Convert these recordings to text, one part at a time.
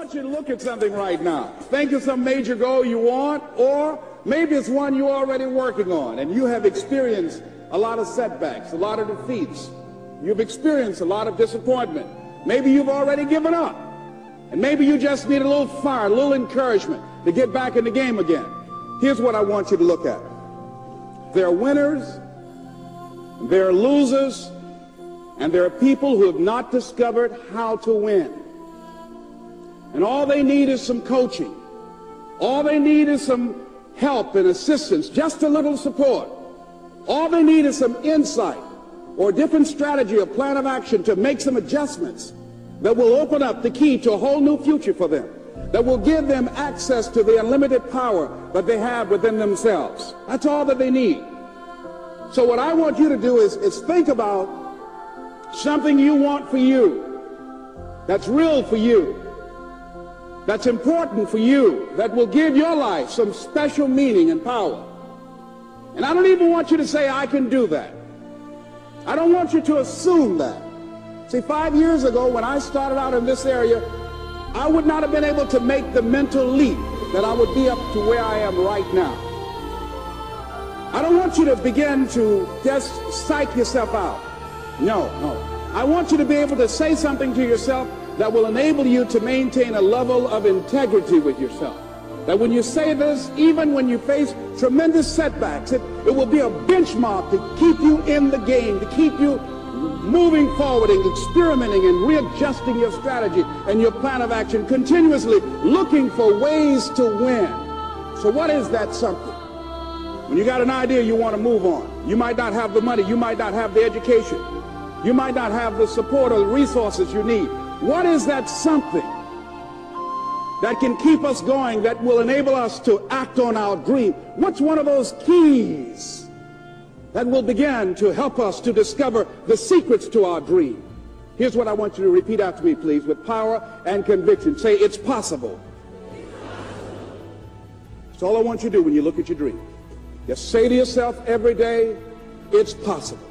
want you to look at something right now. Think of some major goal you want, or maybe it's one you're already working on, and you have experienced a lot of setbacks, a lot of defeats. You've experienced a lot of disappointment. Maybe you've already given up, and maybe you just need a little fire, a little encouragement to get back in the game again. Here's what I want you to look at. There are winners, there are losers, and there are people who have not discovered how to win. And all they need is some coaching. All they need is some help and assistance, just a little support. All they need is some insight or a different strategy or plan of action to make some adjustments that will open up the key to a whole new future for them, that will give them access to the unlimited power that they have within themselves. That's all that they need. So what I want you to do is think about something you want for you, that's real for you, that's important for you, that will give your life some special meaning and power. And I don't even want you to say, I can do that. I don't want you to assume that. See, 5 years ago when I started out in this area, I would not have been able to make the mental leap that I would be up to where I am right now. I don't want you to begin to just psych yourself out. No. I want you to be able to say something to yourself that will enable you to maintain a level of integrity with yourself. That when you say this, even when you face tremendous setbacks, it will be a benchmark to keep you in the game, to keep you moving forward and experimenting and readjusting your strategy and your plan of action, continuously looking for ways to win. So what is that something? When you got an idea you want to move on, you might not have the money, you might not have the education, you might not have the support or the resources you need. What is that something that can keep us going, that will enable us to act on our dream? What's one of those keys that will begin to help us to discover the secrets to our dream? Here's what I want you to repeat after me, please, with power and conviction. Say, it's possible. That's all I want you to do when you look at your dream. Just say to yourself every day, it's possible.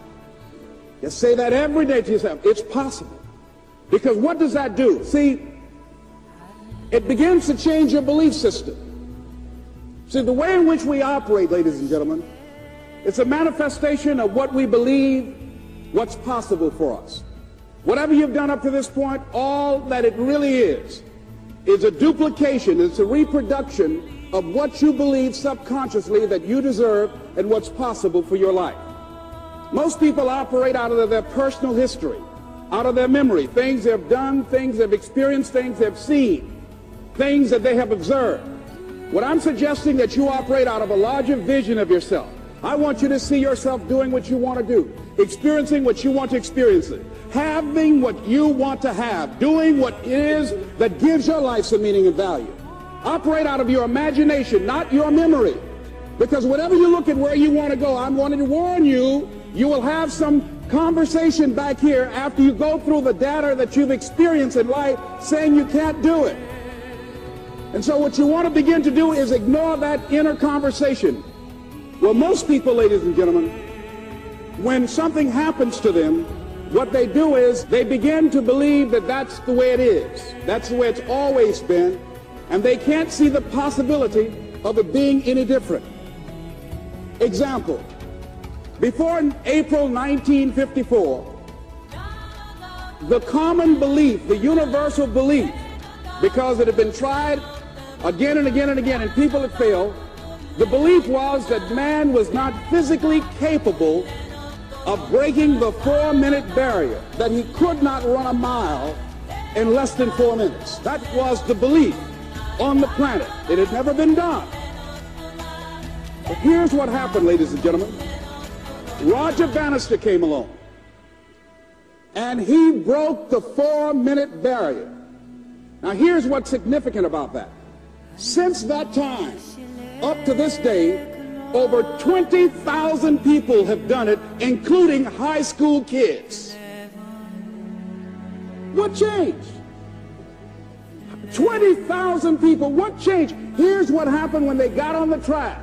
Just say that every day to yourself, it's possible. Because what does that do? See, it begins to change your belief system. See, the way in which we operate, ladies and gentlemen, it's a manifestation of what we believe, what's possible for us. Whatever you've done up to this point, all that it really is a duplication, it's a reproduction of what you believe subconsciously that you deserve and what's possible for your life. Most people operate out of their personal history, out of their memory, things they've done, things they've experienced, things they've seen, things that they have observed. What I'm suggesting that you operate out of a larger vision of yourself. I want you to see yourself doing what you want to do, experiencing what you want to experience, having what you want to have, doing what it is that gives your life some meaning and value. Operate out of your imagination, not your memory. Because whatever you look at where you want to go, I'm wanting to warn you, you will have some conversation back here after you go through the data that you've experienced in life saying you can't do it. And so what you want to begin to do is ignore that inner conversation. Well, most people, ladies and gentlemen, when something happens to them, what they do is they begin to believe that that's the way it is. That's the way it's always been. And they can't see the possibility of it being any different. Example, before April 1954, the common belief, the universal belief, because it had been tried again and again and again and people had failed, the belief was that man was not physically capable of breaking the 4-minute barrier, that he could not run a mile in less than 4 minutes. That was the belief on the planet. It had never been done. But here's what happened, ladies and gentlemen. Roger Bannister came along, and he broke the 4-minute barrier. Now here's what's significant about that. Since that time, up to this day, over 20,000 people have done it, including high school kids. What changed? 20,000 people. What changed? Here's what happened when they got on the track.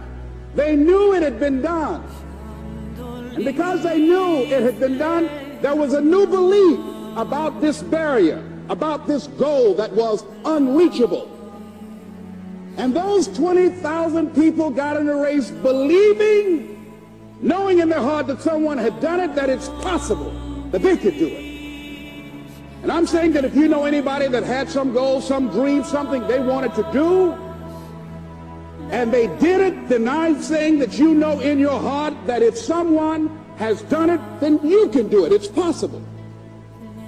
They knew it had been done. And because they knew it had been done, there was a new belief about this barrier. about this goal that was unreachable. And those 20,000 people got in the race believing, knowing in their heart that someone had done it, that it's possible that they could do it. And I'm saying that if you know anybody that had some goal, some dream, something they wanted to do, and they did it, then I'm saying that you know in your heart that if someone has done it, then you can do it. It's possible.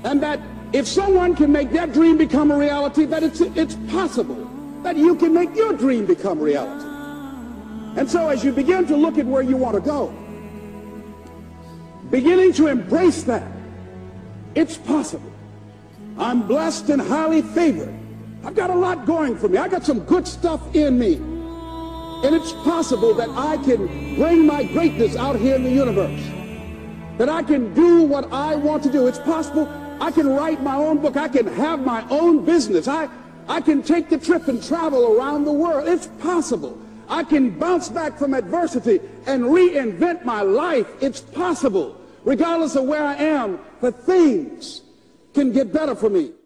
And that if someone can make their dream become a reality, that it's possible that you can make your dream become reality. And so as you begin to look at where you want to go, beginning to embrace that, it's possible. I'm blessed and highly favored. I've got a lot going for me. I got some good stuff in me. And it's possible that I can bring my greatness out here in the universe. That I can do what I want to do. It's possible I can write my own book. I can have my own business. I can take the trip and travel around the world. It's possible. I can bounce back from adversity and reinvent my life. It's possible. Regardless of where I am, the things can get better for me.